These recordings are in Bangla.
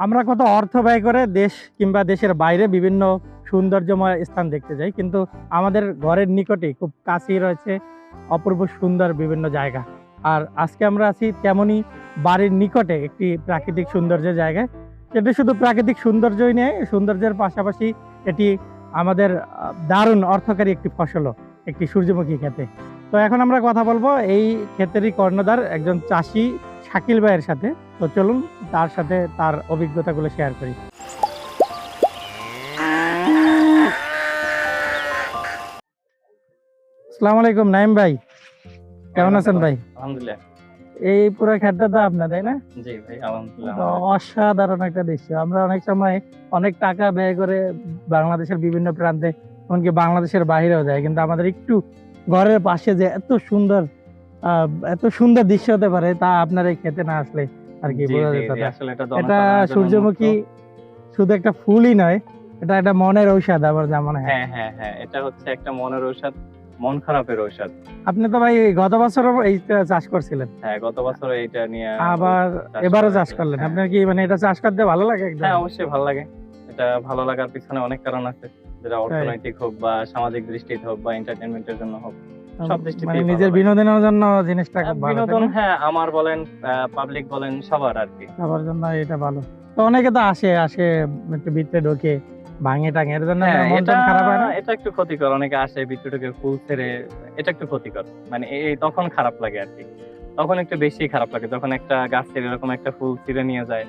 আমরা কত অর্থ ব্যয় করে দেশ কিংবা দেশের বাইরে বিভিন্ন সৌন্দর্যময় স্থান দেখতে যাই, কিন্তু আমাদের ঘরের নিকটেই খুব কাছেই রয়েছে অপূর্ব সুন্দর বিভিন্ন জায়গা। আর আজকে আমরা আছি তেমনই বাড়ির নিকটে একটি প্রাকৃতিক সৌন্দর্যের জায়গায়। এটা শুধু প্রাকৃতিক সৌন্দর্যই নেই, সৌন্দর্যের পাশাপাশি এটি আমাদের দারুণ অর্থকারী একটি ফসলও, একটি সূর্যমুখী ক্ষেতে। তো এখন আমরা কথা বলবো এই ক্ষেতেরই কর্ণধার একজন চাষি শাকিল ভাইয়ের সাথে। তো চলুন তার সাথে তার অভিজ্ঞতাগুলো শেয়ার করি। আসসালামু আলাইকুম নাইম ভাই, কেমন আছেন ভাই? আলহামদুলিল্লাহ। এই পুরো ক্ষেতটা তো আপনার, তাই না? জি ভাই, আলহামদুলিল্লাহ। তো অসাধারণ একটা দৃশ্য। আমরা অনেক সময় অনেক টাকা ব্যয় করে বাংলাদেশের বিভিন্ন প্রান্তে, এমনকি বাংলাদেশের বাইরেও যায়, কিন্তু আমাদের একটু ঘরের পাশে যে এত সুন্দর দৃশ্য হতে পারে তা আপনার এই খেতে না আসলে আর কি বোঝা যেত না। আসলে এটা সূর্যমুখী শুধু একটা ফুলই নয়, এটা একটা মনের ঔষধ আমার যা মনে হয়। হ্যাঁ হ্যাঁ হ্যাঁ, এটা হচ্ছে একটা মনের ঔষধ, মন খারাপের ঔষধ। আপনি তো ভাই গত বছরও এইটা চাষ করছিলেন, হ্যাঁ, গত বছর এইটা নিয়ে আবার এবারও চাষ করলেন। হ্যাঁ। আপনার কি মানে এটা চাষ করতে ভালো লাগে একদম? হ্যাঁ, অবশ্যই ভালো লাগে। এটা ভালো লাগার পিছনে অনেক কারণ আছে, যেটা অর্থনৈতিক হোক বা সামাজিক দৃষ্টিতে হোক বা এন্টারটেইনমেন্টের জন্য হোক, সব দৃষ্টিতেই মানে ভালো নিজের লাগে। বিনোদনের জন্য জিনিসটা খুব ভালো, বিনোদন, তাই না? হ্যাঁ, আমার বলেন, পাবলিক বলেন, সবার আর কি। সবার জন্য এটা ভালো। তো অনেকে তো আসে একটু ভিতরে ঢোকে, ভাঙে টাঙে, এর জন্য হ্যাঁ, মন টন খারাপ হয় না? এটা একটু ক্ষতিকর। অনেকে আসে বিট্টুটাকে ফুল ছেড়ে, এটা একটু ক্ষতিকর। মানে এই তখন খারাপ লাগে আর কি। তখন একটু বেশি খারাপ লাগে যখন একটা গাছের এরকম একটা ফুল ছিঁড়ে নিয়ে যায়।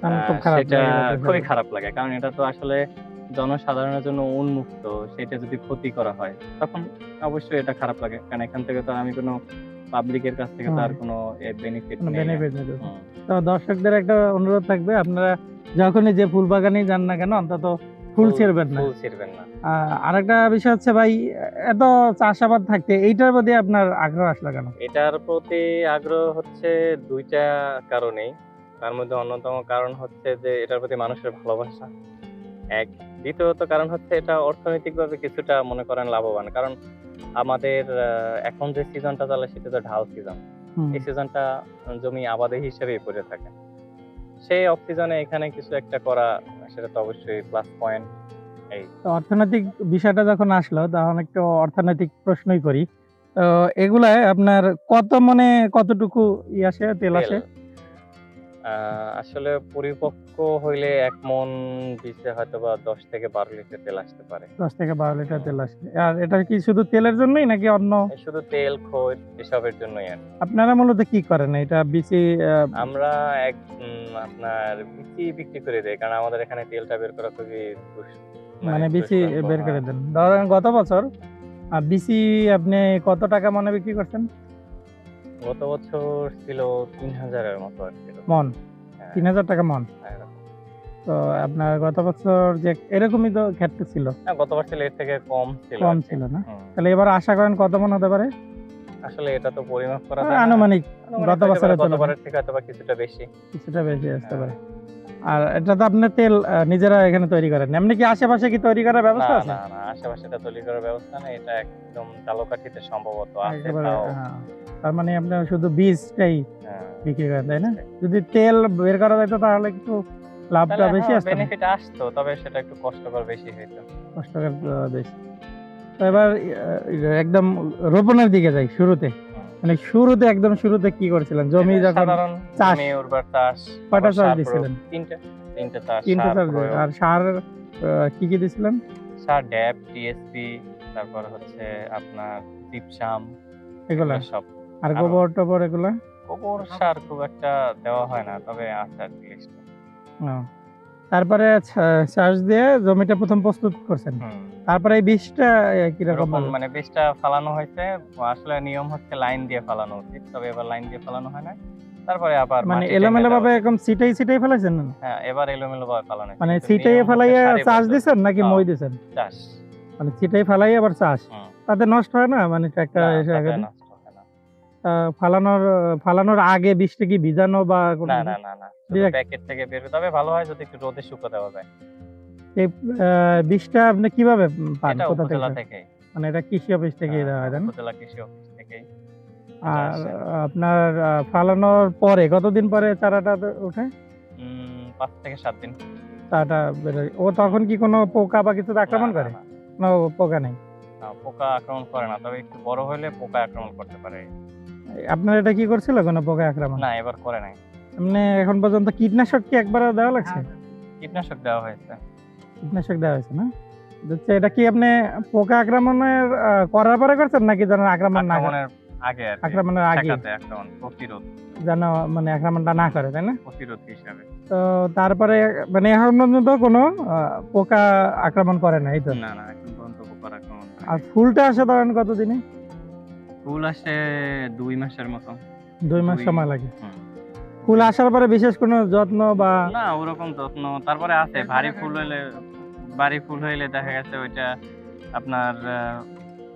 তখন খুব খারাপ সেটা লাগে এটা খুবই ভেবে। খারাপ লাগে, কারণ এটা তো আসলে জনসাধারণের জন্য উন্মুক্ত। সেটা যদি ক্ষতি করা হয় তখন অবশ্যই এটা খারাপ লাগে, কারণ এখান থেকে তো আমি কোনো পাবলিকের কাছ থেকে তো আর কোনো বেনিফিট কোনো নেই। বেনিফিট নেই। হুম। তো দর্শকদের একটা অনুরোধ থাকবে, আপনারা যখনই যে ফুল বাগানে যান না কেন অন্তত ফুল ছিঁড়বেন না। ফুল ছিঁড়বেন না। আরেকটা বিষয় হচ্ছে ভাই, এত চাষাবাদ থাকতে এইটার প্রতি আপনার আগ্রহ আসলো কেন? এটার প্রতি আগ্রহ হচ্ছে দুইটা কারণেই। তার মধ্যে অন্যতম কারণ হচ্ছে যে এটার প্রতি মানুষের ভালোবাসা। এক। দ্বিতীয়ত কারণ হচ্ছে এটা অর্থনৈতিকভাবে কিছুটা মনে করেন লাভবান। কারণ আমাদের এখন যে সিজনটা চলে সেটা তো ঢাল সিজন। এই সিজনটা জমি আবাদি হিসেবেই পড়ে থাকে। সেই অফ সিজনে এখানে কিছু একটা করা, সেটা তো অবশ্যই প্লাস পয়েন্ট। এই তো অর্থনৈতিক বিষয়টা যখন আসলো তখন একটু অর্থনৈতিক প্রশ্নই করি। তো এগুলায় আপনার কত মনে কতটুকু আসে, তেল তেল আসে? আসলে পরিপক্ক হইলে ১ মন বীজে হয়তোবা ১০ থেকে ১২ লিটার তেল আসতে পারে। ১০ থেকে ১২ লিটার তেল আসে। আর এটা কি শুধু তেলের জন্যই নাকি অন্য? শুধু তেল, খৈল এসবের জন্যই আরকি। আপনারা মূলত কি করেন? এটা বিচি আমরা এক আপনার বিচি বিক্রি করে দেই। কারণ আমাদের এখানে তেলটা বের করা খুবই মানে বিচি দুষ্প্রাপ্য। বের করে হ্যাঁ। দেন। ধরেন গত বছর বিচি আপনি কত টাকা মনে বিক্রি করছেন? গত বছর ছিল ৩,০০০ এর মতো আরকি। মন? হ্যাঁ, ৩,০০০ টাকা মন। হ্যাঁ, এরকম। তো আপনার গত বছর যে এরকমই তো ক্ষেত্রে ছিল, হ্যাঁ, গতবার ছিল এর থেকে কম ছিল কম আরকি। ছিল না? হুম। তাহলে এবার আশা করেন কত মন হতে পারে? আসলে এটা তো পরিমাপ করা যায় না। আনুমানিক আনুমানিক গত হইতে পারে বছরের তুলনায় গতবারের থেকে হয়তোবা কিছুটা বেশি। কিছুটা বেশি আসতে হ্যাঁ। পারে। আর এটা তো আপনার তেল নিজেরা এখানে তৈরি করেন। এমনি কি আশেপাশে কি তৈরি করার না, ব্যবস্থা আছে? না, না, আশেপাশে এটা তৈরি করার ব্যবস্থা নেই। এটা একদম ঝালকাঠিতে সম্ভবত আছে একেবারে তাও। তার মানে আপনার শুধু বীজটাই হ্যাঁ। বিক্রি করেন, তাই না? যদি তেল বের করা যেত তাহলে একটু লাভটা তাহলে বেশি হ্যাঁ, আসতো না? বেনিফিট আসতো, তবে সেটা একটু কষ্টকর বেশি হইতো। কষ্টকর বেশি। তো এবার একদম রোপণের দিকে যাই শুরুতে। হুম। মানে শুরুতে একদম শুরুতে কি করেছিলেন? জমি এটা যখন সাধারণ চাষ, জমি উর্বর চাষ, কয়টা আবার চাষ সার প্রয়োগ। দিছিলেন? ৩ টে চাষ, ৩ টে সার চাষ দিয়ে। প্রয়োগ। আর সার কি দিছিলেন? সার ড্যাপ, টিএসপি, তারপর হচ্ছে আপনার জিপসাম, এগুলা? এগুলো সব। আর আরো গোবর-টোবর এগুলা? গোবর সার খুব একটা দেওয়া হয় না, তবে আছে আরকি লিস্টে। ও। তারপরে চাষ দিয়ে জমিটা ১ম প্রস্তুত করছেন। হুম। তারপরে এই বীজটা কিরকম রোপণ ভাবে? মানে বীজটা ফালানো হয়েছে। আসলে নিয়ম হচ্ছে লাইন দিয়ে ফালানো উচিত। তবে এবার লাইন দিয়ে ফালানো হয় নাই। তারপরে আবার মানে মাটি টেনে এলোমেলো দেওয়া ভাবে হচ্ছে। এরকম ছিটাই ছিটাই ফেলাইছেন? হ্যাঁ, এবার এলোমেলোভাবে ফালানো হয়েছে। মানে কিন্তু ছিটাইয়ে নিয়ম হচ্ছে ফেলাইয়া চাষ সারিবদ্ধ। দিছেন নাকি হ্যাঁ, মই দিছেন? চাষ। মানে ছিটাই ফেলাই আবার চাষ। হুম। তাতে নষ্ট হয় না? মানে ট্রাক্টর না, এসে তাতে আগে নষ্ট হয় না। ফালানোর আগে বীজটা কি ভিজানো বা কোনো না, কিছু? না, না, না। শুধু ডিরেক্ট প্যাকেট থেকে বের তবে ভালো হয় যদি একটু রোদে শুকো দেওয়া যায়। এই বীজটা আপনি কিভাবে পান? এটা কোথা থেকে উপজেলা পান? থেকেই। মানে এটা কৃষি অফিস থেকেই দেওয়া হয়, তাই না? উপজেলা কৃষি অফিস থেকেই এটা আর আসে। আপনার ফালানোর পরে কতদিন পরে চারাটা ওঠে? 5 থেকে 7 দিন। তাটা বেরোয়। ও তখন কি কোনো পোকা বা কিছু আক্রমণ না, করে? না, না পোকা নেই। না, পোকা আক্রমণ করে না, তবে একটু বড় হলে পোকা আক্রমণ করতে পারে। আপনার এটা কি করছিল কোনো পোকা আক্রমণ? না, এবার করে নাই। এমনি এখন পর্যন্ত কীটনাশক কি একবারও দেওয়া লাগছে? কীটনাশক দেওয়া হয়েছে। কীটনাশক দেওয়া হয়েছে না? হচ্ছে এটা কি আপনি পোকা আক্রমণের করার পরে করছেন নাকি যেন আক্রমণ না করে? আক্রমণের আগে আর কি। আক্রমণের আগে ঠেকাতে আক্রমণ, প্রতিরোধ, যেন মানে আক্রমণটা না করে, তাই না? প্রতিরোধ হিসাবে। তো তারপরে মানে এখন পর্যন্ত কোনো পোকা আক্রমণ করে না, এই তো? না, না, এখন পর্যন্ত পোকার আক্রমণ আর হয়নি। ফুলটা আসে ধরেন কতদিনে? ফুল আসে 2 মাসের মতো। 2 মাস 2 সময় লাগে। হুম। ফুল আসার পরে বিশেষ কোনো যত্ন বা না, ওরকম যত্ন তারপরে আছে। ভারী ফুল হইলে দেখা গেছে ওইটা আপনার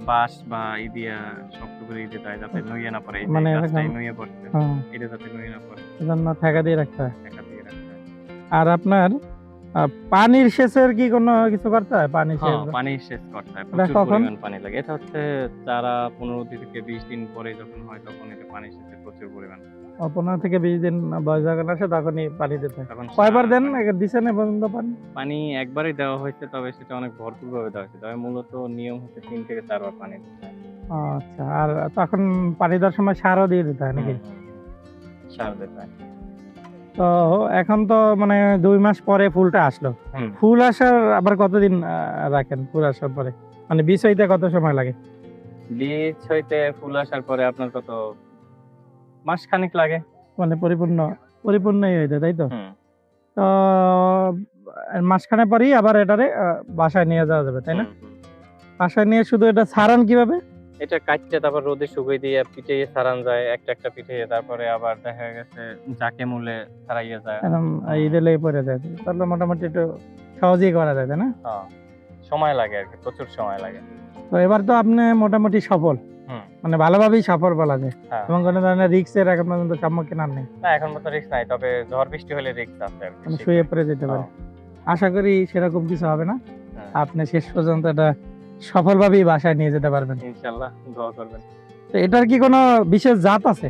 বাঁশ বা দিয়া শক্ত করে দিতে হয় যাতে নুয়ে না পড়ে। এই যে মানে গাছটাই এরকম নুয়ে পড়ছে, হ্যাঁ, এটা যাতে নুয়ে না পড়ে, এজন্য ঠেকা দিয়ে রাখতে হয়। ঠেকা দিয়ে রাখতে হয়। আর আপনার পানির সেচের কি কোনো কিছু করতে হয়? পানি সেচ হ্যাঁ, পানি সেচ করতে হয়। এটা প্রচুর কখন? পরিমাণ পানি লাগে। এটা হচ্ছে চারা 15 থেকে 20 দিন পরে যখন হয় তখন এটা পানি সেচের প্রচুর পরিমাণ। 15 থেকে 20 দিন বয়স যখন আসে তখনই পানি দিতে হয়। তখন কয়বার দেন? পানি দিছেন এ পর্যন্ত পানি? পানি একবারই দেওয়া হয়েছে, তবে সেটা অনেক ভরপুরভাবে দেওয়া হয়েছে। তবে মূলত নিয়ম হচ্ছে 3 থেকে 4 বার পানি দিতে হয়। আচ্ছা। আর তখন পানি দেওয়ার সময় সারও দিয়ে দিতে হয় নাকি? সার দিতে হয়। তো এখন তো মানে 2 মাস পরে ফুলটা আসলো। হুম। ফুল আসার আবার কতদিন রাখেন ফুল আসার পরে? মানে বীজ হইতে কত সময় লাগে? বীজ হইতে ফুল আসার পরে আপনার কত মাসখানেক লাগে। মানে পরিপূর্ণই হইতে, তাই তো? হুম। তো মাসখানেক পরেই আবার এটারে বাসায় নিয়ে যাওয়া যাবে, তাই না? হুম, হুম। বাসায় নিয়ে শুধু এটা ছাড়ান কিভাবে? এটা কাটতে তারপর রোদে শুকিয়ে দিয়ে পিটাইয়ে ছাড়ান যায়। একটা পিটাইয়ে তারপরে আবার দেখা গেছে জাকে মূলে ছাড়াইয়া যায়। একদম দিলেই পড়ে যায়। তাহলে মোটামুটি একটু সহজেই করা যায়, তাই না? হ্যাঁ, সময় লাগে আরকি, প্রচুর সময় লাগে। তো এবার তো আপনি মোটামুটি সফল। হুম। মানে ভালোভাবেই সফল বলা যায়। হ্যাঁ। এবং কোনো ধরনের রিস্কের এখন পর্যন্ত সম্মুখীন হন নাই। না, এখন মতো রিস্ক নাই। তবে ঝড় বৃষ্টি হলে রিস্ক আছে আরকি। মানে শুয়ে পড়ে যেতে পারে। আশা করি সেরকম কিছু হবে না। হ্যাঁ। আপনি শেষ পর্যন্ত এটা সফলভাবেই বাসায় নিয়ে যেতে পারবেন। ইনশাআল্লাহ দোয়া করবেন। তো এটার কি কোনো বিশেষ জাত আছে?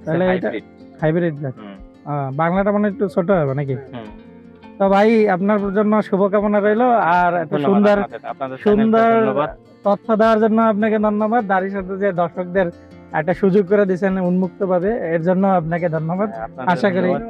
তাহলে এটা হাইব্রিড। হাইব্রিড জাত। হুম। বাংলাটা মানে একটু ছোট হবে নাকি? হুম। তো ভাই আপনার জন্য শুভকামনা রইলো। আর এত ধন্যবাদ সুন্দর আপনাদের সুন্দর ধন্যবাদ। তথ্য দেওয়ার জন্য আপনাকে ধন্যবাদ। দাঁড়ির সাথে যে দর্শকদের একটা সুযোগ করে দিয়েছেন উন্মুক্তভাবে, এর জন্য আপনাকে ধন্যবাদ। আপনাদের আশা করি ধন্যবাদ।